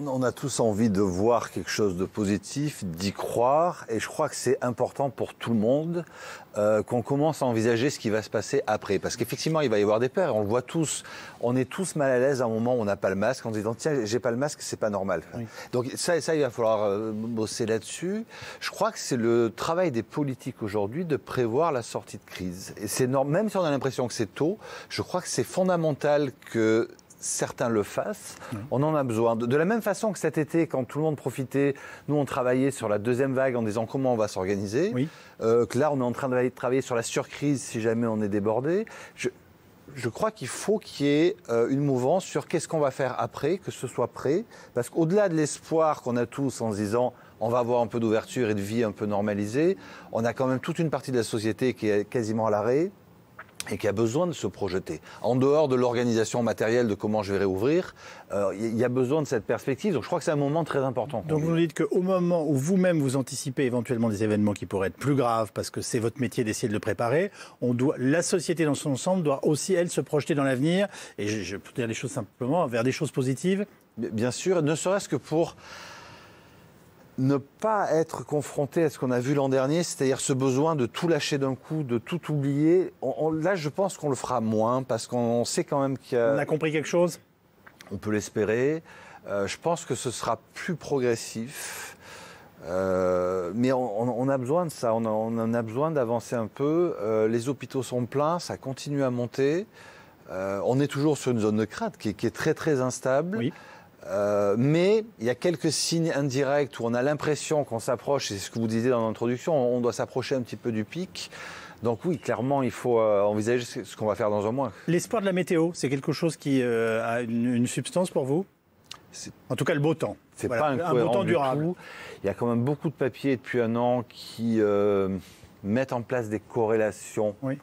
On a tous envie de voir quelque chose de positif, d'y croire, et je crois que c'est important pour tout le monde qu'on commence à envisager ce qui va se passer après. Parce qu'effectivement, il va y avoir des peurs, on le voit tous. On est tous mal à l'aise à un moment où on n'a pas le masque, en disant tiens, j'ai pas le masque, c'est pas normal. Oui. Donc ça, il va falloir bosser là-dessus. Je crois que c'est le travail des politiques aujourd'hui de prévoir la sortie de crise. Et c'est même si on a l'impression que c'est tôt, je crois que c'est fondamental que certains le fassent, on en a besoin. De la même façon que cet été, quand tout le monde profitait, nous on travaillait sur la deuxième vague en disant comment on va s'organiser, que là on est en train de travailler sur la surcrise si jamais on est débordé. Je crois qu'il faut qu'il y ait une mouvance sur qu'est-ce qu'on va faire après, que ce soit prêt, parce qu'au-delà de l'espoir qu'on a tous en se disant on va avoir un peu d'ouverture et de vie un peu normalisée, on a quand même toute une partie de la société qui est quasiment à l'arrêt, et qui a besoin de se projeter. En dehors de l'organisation matérielle de comment je vais réouvrir, il y a besoin de cette perspective. Donc je crois que c'est un moment très important. Donc vous nous dites qu'au moment où vous-même vous anticipez éventuellement des événements qui pourraient être plus graves, parce que c'est votre métier d'essayer de le préparer, la société dans son ensemble doit aussi, elle, se projeter dans l'avenir, et je peux dire les choses simplement, vers des choses positives. Bien sûr, ne serait-ce que pour ne pas être confronté à ce qu'on a vu l'an dernier, c'est-à-dire ce besoin de tout lâcher d'un coup, de tout oublier. Là, je pense qu'on le fera moins, parce qu'on sait quand même qu'il y a... On a compris quelque chose ? On peut l'espérer. Je pense que ce sera plus progressif. Mais on a besoin de ça, on en a besoin d'avancer un peu. Les hôpitaux sont pleins, ça continue à monter. On est toujours sur une zone de crainte qui est très très instable. Oui. Mais il y a quelques signes indirects où on a l'impression qu'on s'approche, et c'est ce que vous disiez dans l'introduction, on doit s'approcher un petit peu du pic. Donc oui, clairement, il faut envisager ce qu'on va faire dans un mois. L'espoir de la météo, c'est quelque chose qui a une substance pour vous ? En tout cas, le beau temps. C'est pas un beau temps durable. Tout. Il y a quand même beaucoup de papiers depuis un an qui mettent en place des corrélations. Oui.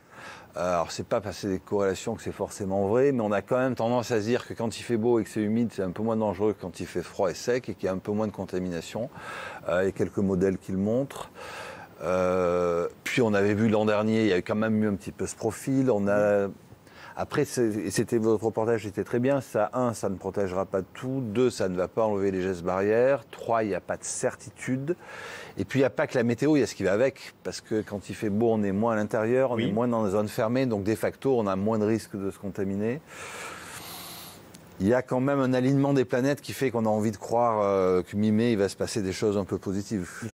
Alors, c'est pas parce que c'est des corrélations que c'est forcément vrai, mais on a quand même tendance à se dire que quand il fait beau et que c'est humide, c'est un peu moins dangereux que quand il fait froid et sec et qu'il y a un peu moins de contamination. Il y a quelques modèles qui le montrent. Puis on avait vu l'an dernier, il y a quand même eu un petit peu ce profil. Après, c'était votre reportage, était très bien. Ça, ça ne protégera pas de tout. 2, ça ne va pas enlever les gestes barrières. 3, il n'y a pas de certitude. Et puis, il n'y a pas que la météo, il y a ce qui va avec. Parce que quand il fait beau, on est moins à l'intérieur, on est moins dans les zones fermées. Donc, de facto, on a moins de risques de se contaminer. Il y a quand même un alignement des planètes qui fait qu'on a envie de croire que mi-mai, il va se passer des choses un peu positives.